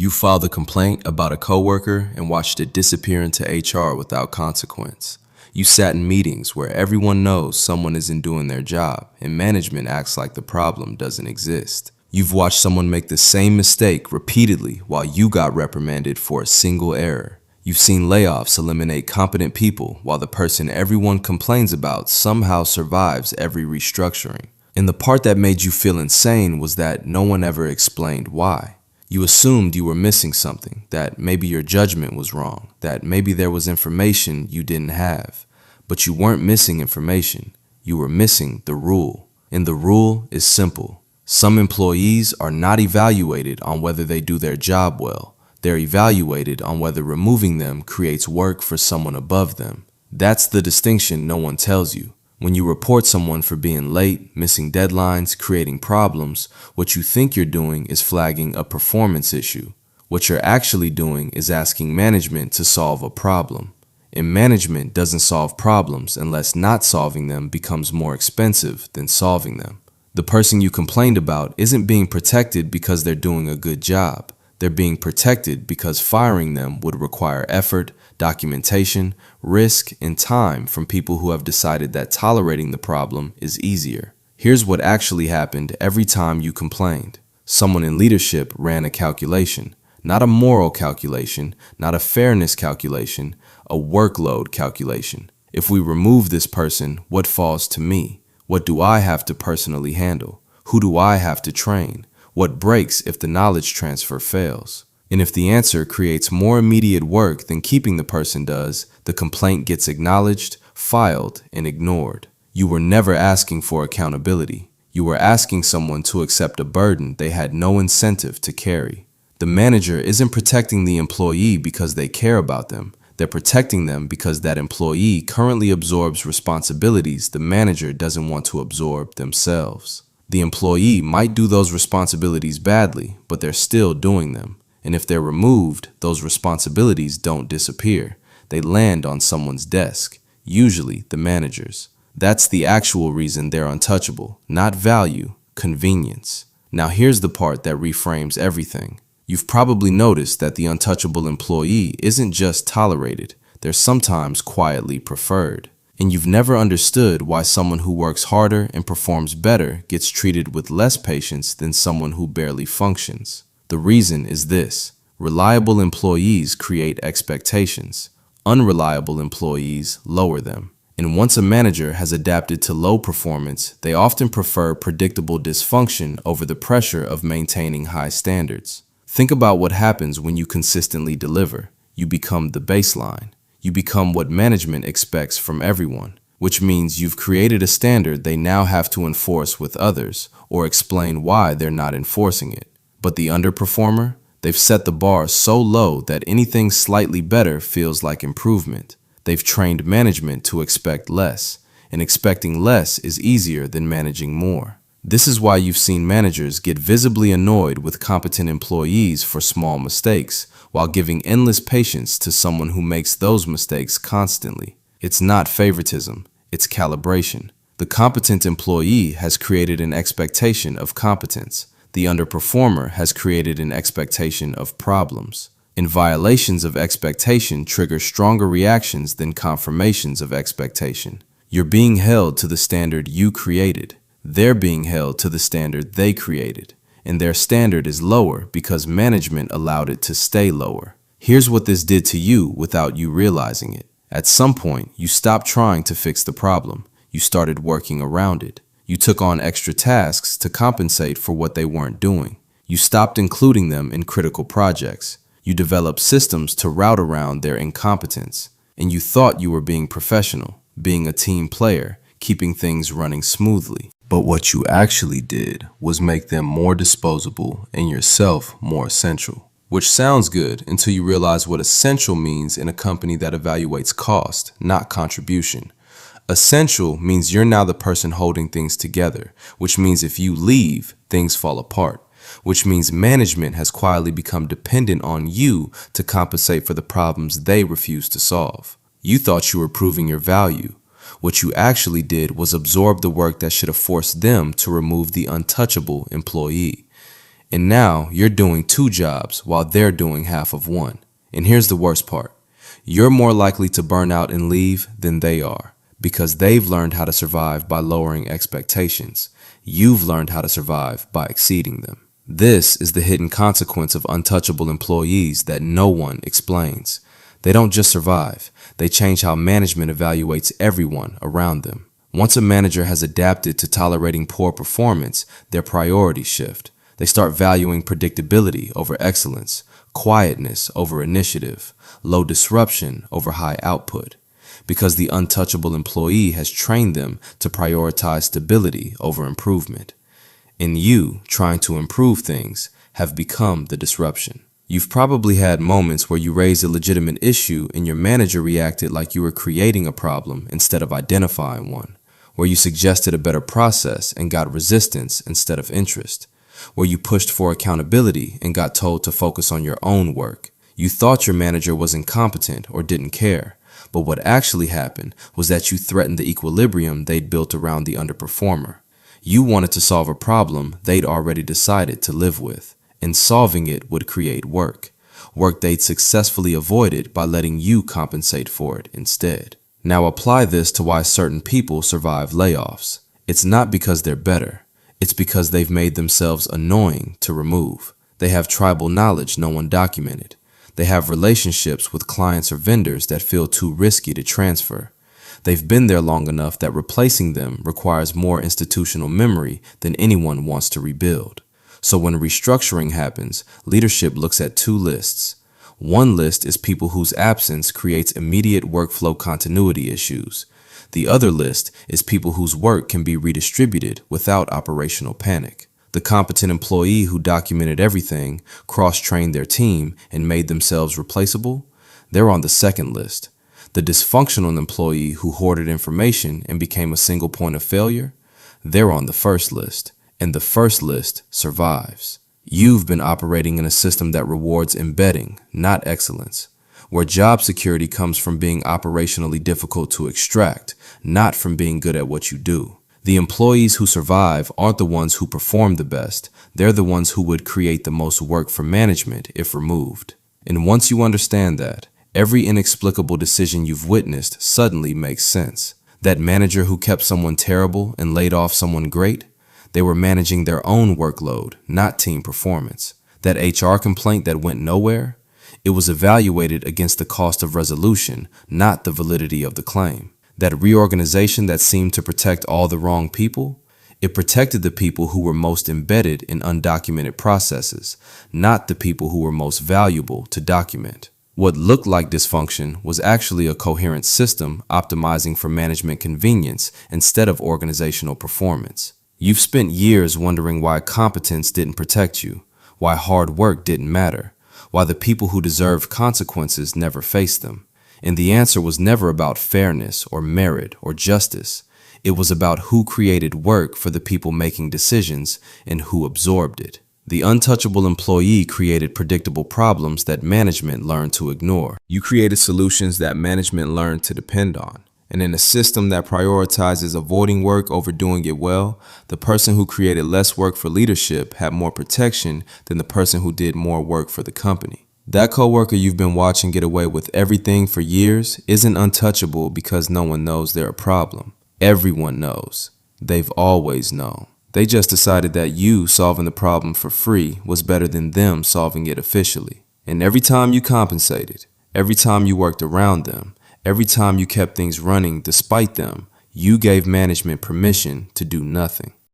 You filed a complaint about a coworker and watched it disappear into HR without consequence. You sat in meetings where everyone knows someone isn't doing their job and management acts like the problem doesn't exist. You've watched someone make the same mistake repeatedly while you got reprimanded for a single error. You've seen layoffs eliminate competent people while the person everyone complains about somehow survives every restructuring. And the part that made you feel insane was that no one ever explained why. You assumed you were missing something, that maybe your judgment was wrong, that maybe there was information you didn't have. But you weren't missing information. You were missing the rule. And the rule is simple. Some employees are not evaluated on whether they do their job well. They're evaluated on whether removing them creates work for someone above them. That's the distinction no one tells you. When you report someone for being late, missing deadlines, creating problems, what you think you're doing is flagging a performance issue. What you're actually doing is asking management to solve a problem. And management doesn't solve problems unless not solving them becomes more expensive than solving them. The person you complained about isn't being protected because they're doing a good job. They're being protected because firing them would require effort, documentation, risk, and time from people who have decided that tolerating the problem is easier. Here's what actually happened every time you complained. Someone in leadership ran a calculation, not a moral calculation, not a fairness calculation, a workload calculation. If we remove this person, what falls to me? What do I have to personally handle? Who do I have to train? What breaks if the knowledge transfer fails? And if the answer creates more immediate work than keeping the person does, the complaint gets acknowledged, filed, and ignored. You were never asking for accountability. You were asking someone to accept a burden they had no incentive to carry. The manager isn't protecting the employee because they care about them. They're protecting them because that employee currently absorbs responsibilities the manager doesn't want to absorb themselves. The employee might do those responsibilities badly, but they're still doing them. And if they're removed, those responsibilities don't disappear. They land on someone's desk, usually the manager's. That's the actual reason they're untouchable, not value, convenience. Now here's the part that reframes everything. You've probably noticed that the untouchable employee isn't just tolerated, they're sometimes quietly preferred. And you've never understood why someone who works harder and performs better gets treated with less patience than someone who barely functions. The reason is this: reliable employees create expectations. Unreliable employees lower them. And once a manager has adapted to low performance, they often prefer predictable dysfunction over the pressure of maintaining high standards. Think about what happens when you consistently deliver. You become the baseline. You become what management expects from everyone, which means you've created a standard they now have to enforce with others or explain why they're not enforcing it. But the underperformer? They've set the bar so low that anything slightly better feels like improvement. They've trained management to expect less, and expecting less is easier than managing more. This is why you've seen managers get visibly annoyed with competent employees for small mistakes, while giving endless patience to someone who makes those mistakes constantly. It's not favoritism, it's calibration. The competent employee has created an expectation of competence. The underperformer has created an expectation of problems. And violations of expectation trigger stronger reactions than confirmations of expectation. You're being held to the standard you created. They're being held to the standard they created. And their standard is lower because management allowed it to stay lower. Here's what this did to you without you realizing it. At some point, you stopped trying to fix the problem. You started working around it. You took on extra tasks to compensate for what they weren't doing. You stopped including them in critical projects. You developed systems to route around their incompetence. And you thought you were being professional, being a team player, keeping things running smoothly. But what you actually did was make them more disposable and yourself more essential. Which sounds good until you realize what essential means in a company that evaluates cost, not contribution. Essential means you're now the person holding things together, which means if you leave, things fall apart. Which means management has quietly become dependent on you to compensate for the problems they refuse to solve. You thought you were proving your value. What you actually did was absorb the work that should have forced them to remove the untouchable employee. And now you're doing two jobs while they're doing half of one. And here's the worst part. You're more likely to burn out and leave than they are, because they've learned how to survive by lowering expectations. You've learned how to survive by exceeding them. This is the hidden consequence of untouchable employees that no one explains. They don't just survive, they change how management evaluates everyone around them. Once a manager has adapted to tolerating poor performance, their priorities shift. They start valuing predictability over excellence, quietness over initiative, low disruption over high output, because the untouchable employee has trained them to prioritize stability over improvement. And you, trying to improve things, have become the disruption. You've probably had moments where you raised a legitimate issue and your manager reacted like you were creating a problem instead of identifying one, where you suggested a better process and got resistance instead of interest, where you pushed for accountability and got told to focus on your own work. You thought your manager was incompetent or didn't care, but what actually happened was that you threatened the equilibrium they'd built around the underperformer. You wanted to solve a problem they'd already decided to live with, and solving it would create work they'd successfully avoided by letting you compensate for it instead. Now apply this to why certain people survive layoffs. It's not because they're better. It's because they've made themselves annoying to remove. They have tribal knowledge no one documented. They have relationships with clients or vendors that feel too risky to transfer. They've been there long enough that replacing them requires more institutional memory than anyone wants to rebuild. So when restructuring happens, leadership looks at two lists. One list is people whose absence creates immediate workflow continuity issues. The other list is people whose work can be redistributed without operational panic. The competent employee who documented everything, cross-trained their team, and made themselves replaceable, they're on the second list. The dysfunctional employee who hoarded information and became a single point of failure, they're on the first list, and the first list survives. You've been operating in a system that rewards embedding, not excellence, where job security comes from being operationally difficult to extract, not from being good at what you do. The employees who survive aren't the ones who perform the best, they're the ones who would create the most work for management if removed. And once you understand that, every inexplicable decision you've witnessed suddenly makes sense. That manager who kept someone terrible and laid off someone great, they were managing their own workload, not team performance. That HR complaint that went nowhere, it was evaluated against the cost of resolution, not the validity of the claim. That reorganization that seemed to protect all the wrong people, it protected the people who were most embedded in undocumented processes, not the people who were most valuable to document. What looked like dysfunction was actually a coherent system optimizing for management convenience instead of organizational performance. You've spent years wondering why competence didn't protect you, why hard work didn't matter, why the people who deserved consequences never faced them. And the answer was never about fairness or merit or justice. It was about who created work for the people making decisions and who absorbed it. The untouchable employee created predictable problems that management learned to ignore. You created solutions that management learned to depend on. And in a system that prioritizes avoiding work over doing it well, the person who created less work for leadership had more protection than the person who did more work for the company. That coworker you've been watching get away with everything for years isn't untouchable because no one knows they're a problem. Everyone knows. They've always known. They just decided that you solving the problem for free was better than them solving it officially. And every time you compensated, every time you worked around them, every time you kept things running despite them, you gave management permission to do nothing.